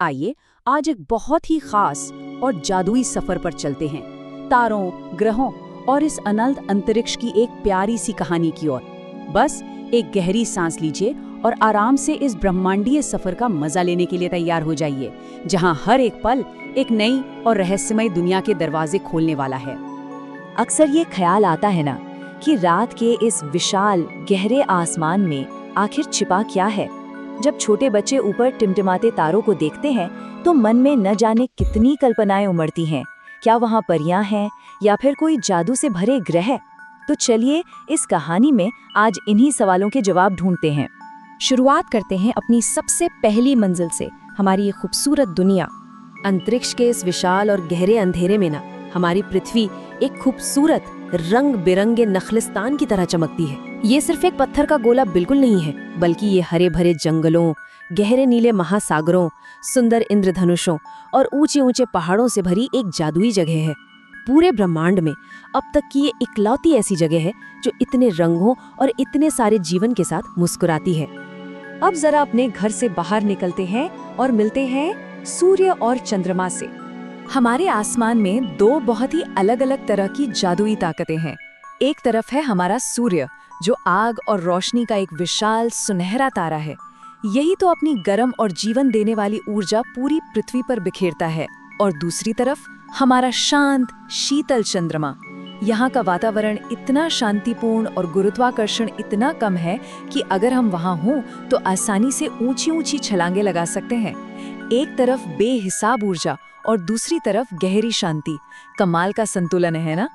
आइए आज एक बहुत ही खास और जादुई सफर पर चलते हैं, तारों, ग्रहों और इस अनंत अंतरिक्ष की एक प्यारी सी कहानी की ओर। बस एक गहरी सांस लीजिए और आराम से इस ब्रह्मांडीय सफर का मजा लेने के लिए तैयार हो जाइए, जहां हर एक पल एक नई और रहस्यमय दुनिया के दरवाजे खोलने वाला है। अक्सर ये ख्याल आता है ना कि रात के इस विशाल गहरे आसमान में आखिर छिपा क्या है। जब छोटे बच्चे ऊपर टिमटिमाते तारों को देखते हैं तो मन में न जाने कितनी कल्पनाएं उमड़ती हैं। क्या वहाँ परियां हैं या फिर कोई जादू से भरे ग्रह? तो चलिए इस कहानी में आज इन्हीं सवालों के जवाब ढूंढते हैं। शुरुआत करते हैं अपनी सबसे पहली मंजिल से, हमारी ये खूबसूरत दुनिया। अंतरिक्ष के इस विशाल और गहरे अंधेरे में ना हमारी पृथ्वी एक खूबसूरत रंग बिरंगे नखलिस्तान की तरह चमकती है। ये सिर्फ एक पत्थर का गोला बिल्कुल नहीं है, बल्कि ये हरे भरे जंगलों, गहरे नीले महासागरों, सुंदर इंद्रधनुषों और ऊंचे ऊंचे पहाड़ों से भरी एक जादुई जगह है। पूरे ब्रह्मांड में अब तक की ये इकलौती ऐसी जगह है जो इतने रंगों और इतने सारे जीवन के साथ मुस्कुराती है। अब जरा अपने घर से बाहर निकलते हैं और मिलते हैं सूर्य और चंद्रमा से। हमारे आसमान में दो बहुत ही अलग अलग तरह की जादुई ताकतें हैं। एक तरफ है हमारा सूर्य, जो आग और रोशनी का एक विशाल सुनहरा तारा है। यही तो अपनी गर्म और जीवन देने वाली ऊर्जा पूरी पृथ्वी पर बिखेरता है। और दूसरी तरफ हमारा शांत शीतल चंद्रमा। यहाँ का वातावरण इतना शांतिपूर्ण और गुरुत्वाकर्षण इतना कम है कि अगर हम वहाँ हों तो आसानी से ऊंची ऊंची छलांगे लगा सकते हैं। एक तरफ बेहिसाब ऊर्जा और दूसरी तरफ गहरी शांति। कमाल का संतुलन है ना।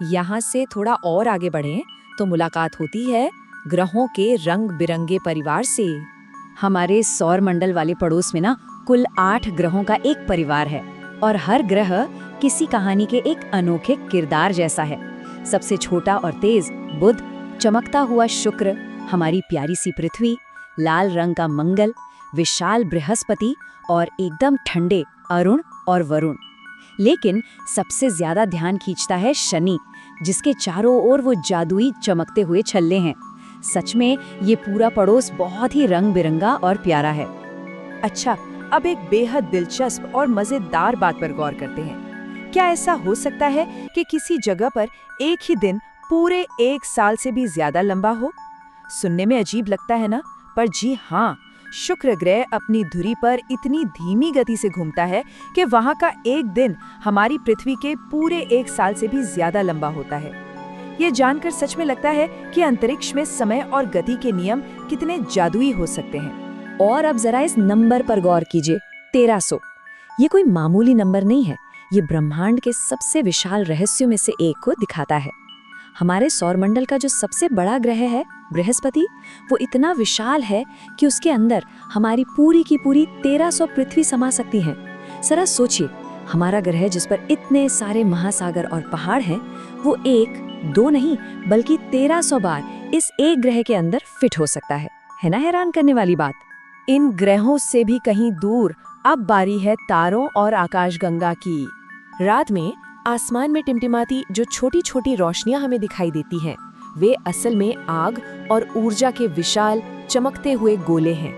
यहाँ से थोड़ा और आगे बढ़ें तो मुलाकात होती है ग्रहों के रंग बिरंगे परिवार से। हमारे सौर मंडल वाले पड़ोस में ना कुल 8 ग्रहों का एक परिवार है और हर ग्रह किसी कहानी के एक अनोखे किरदार जैसा है। सबसे छोटा और तेज बुध, चमकता हुआ शुक्र, हमारी प्यारी सी पृथ्वी, लाल रंग का मंगल, विशाल बृहस्पति और एकदम ठंडे अरुण और वरुण। लेकिन सबसे ज्यादा ध्यान खींचता है शनि, जिसके चारों ओर वो जादुई चमकते हुए छल्ले हैं। सच में ये पूरा पड़ोस बहुत ही रंग बिरंगा और प्यारा है। अच्छा, अब एक बेहद दिलचस्प और मजेदार बात पर गौर करते हैं। क्या ऐसा हो सकता है कि किसी जगह पर एक ही दिन पूरे 1 साल से भी ज्यादा लंबा हो? सुनने में अजीब लगता है ना, पर जी हाँ, शुक्र ग्रह अपनी धुरी पर इतनी धीमी गति से घूमता है कि वहाँ का एक दिन हमारी पृथ्वी के पूरे 1 साल से भी ज्यादा लंबा होता है। ये जानकर सच में लगता है कि अंतरिक्ष में समय और गति के नियम कितने जादुई हो सकते हैं। और अब जरा इस नंबर पर गौर कीजिए, 1300। ये कोई मामूली नंबर नहीं है, ये ब्रह्मांड के सबसे विशाल रहस्यों में से एक को दिखाता है। हमारे सौरमंडल का जो सबसे बड़ा ग्रह है बृहस्पति, वो इतना विशाल है कि उसके अंदर हमारी पूरी की पूरी 1300 पृथ्वी समा सकती हैं। जरा सोचिए, हमारा ग्रह जिस पर इतने सारे महासागर और पहाड़ हैं, वो 1, 2 नहीं बल्कि 1300 बार इस एक ग्रह के अंदर फिट हो सकता है ना हैरान करने वाली बात। इन ग्रहों से भी कहीं दूर अब बारी है तारों और आकाशगंगा की। रात में आसमान में टिमटिमाती जो छोटी छोटी रोशनियां हमें दिखाई देती हैं, वे असल में आग और ऊर्जा के विशाल चमकते हुए गोले हैं।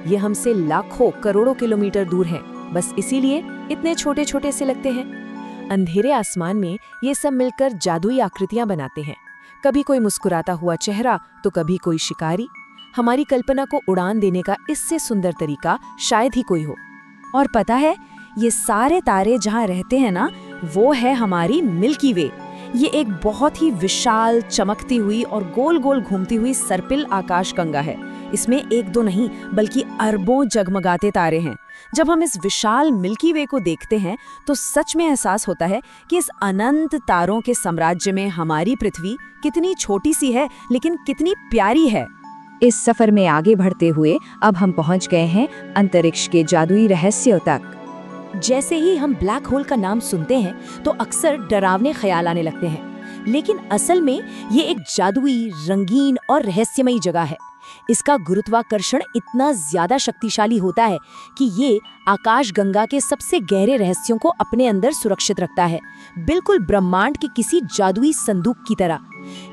ये हमसे लाखों करोड़ों किलोमीटर दूर हैं, बस इसीलिए इतने छोटे छोटे से लगते हैं। अंधेरे आसमान में ये सब मिलकर जादुई आकृतियां बनाते हैं। कभी कोई मुस्कुराता हुआ चेहरा तो कभी कोई शिकारी। हमारी कल्पना को उड़ान देने का इससे सुंदर तरीका शायद ही कोई हो। और पता है, ये सारे तारे जहाँ रहते हैं ना, वो है हमारी मिल्की वे। ये एक बहुत ही विशाल, चमकती हुई और गोल गोल घूमती हुई सर्पिल आकाशगंगा है। इसमें 1-2 नहीं बल्कि अरबों जगमगाते तारे हैं। जब हम इस विशाल मिल्की वे को देखते हैं तो सच में एहसास होता है कि इस अनंत तारों के साम्राज्य में हमारी पृथ्वी कितनी छोटी सी है, लेकिन कितनी प्यारी है। इस सफर में आगे बढ़ते हुए अब हम पहुंच गए हैं अंतरिक्ष के जादुई रहस्यों तक। जैसे ही हम ब्लैक होल का नाम सुनते हैं तो अक्सर डरावने ख्याल आने लगते हैं, लेकिन असल में ये एक जादुई, रंगीन और रहस्यमयी जगह है। इसका गुरुत्वाकर्षण इतना ज्यादा शक्तिशाली होता है कि ये आकाशगंगा के सबसे गहरे रहस्यों को अपने अंदर सुरक्षित रखता है, बिल्कुल ब्रह्मांड के किसी जादुई संदूक की तरह।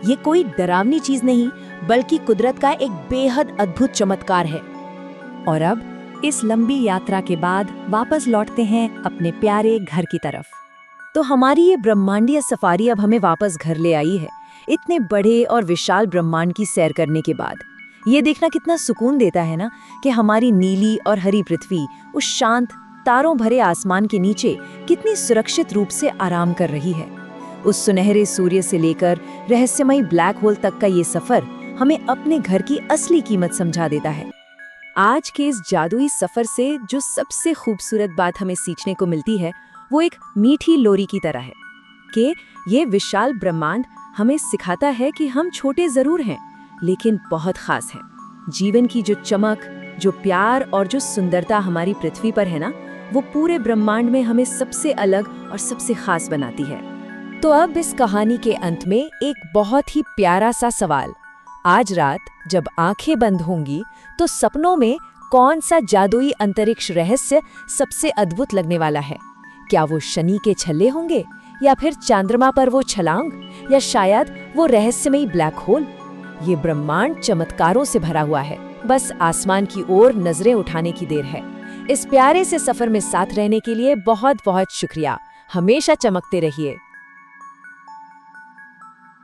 ये कोई डरावनी चीज नहीं बल्कि कुदरत का एक बेहद अद्भुत चमत्कार है। और अब इस लंबी यात्रा के बाद वापस लौटते हैं अपने प्यारे घर की तरफ। तो हमारी ये ब्रह्मांडीय सफारी अब हमें वापस घर ले आई है, इतने बड़े और विशाल ब्रह्मांड की सैर करने के बाद। ये देखना कितना सुकून देता है ना कि हमारी नीली और हरी पृथ्वी उस शांत तारों भरे आसमान के नीचे कितनी सुरक्षित रूप से आराम कर रही है। उस सुनहरे सूर्य से लेकर रहस्यमयी ब्लैक होल तक का ये सफर हमें अपने घर की असली कीमत समझा देता है। आज के इस जादुई सफर से जो सबसे खूबसूरत बात हमें सीखने को मिलती है वो एक मीठी लोरी की तरह है कि ये विशाल ब्रह्मांड हमें सिखाता है कि हम छोटे जरूर हैं लेकिन बहुत खास हैं। जीवन की जो चमक, जो प्यार और जो सुंदरता हमारी पृथ्वी पर है ना, वो पूरे ब्रह्मांड में हमें सबसे अलग और सबसे खास बनाती है। तो अब इस कहानी के अंत में एक बहुत ही प्यारा सा सवाल। आज रात जब आंखें बंद होंगी तो सपनों में कौन सा जादुई अंतरिक्ष रहस्य सबसे अद्भुत लगने वाला है? क्या वो शनि के छल्ले होंगे, या फिर चंद्रमा पर वो छलांग, या शायद वो रहस्यमयी ब्लैक होल? ये ब्रह्मांड चमत्कारों से भरा हुआ है, बस आसमान की ओर नजरें उठाने की देर है। इस प्यारे से सफर में साथ रहने के लिए बहुत बहुत शुक्रिया। हमेशा चमकते रहिए।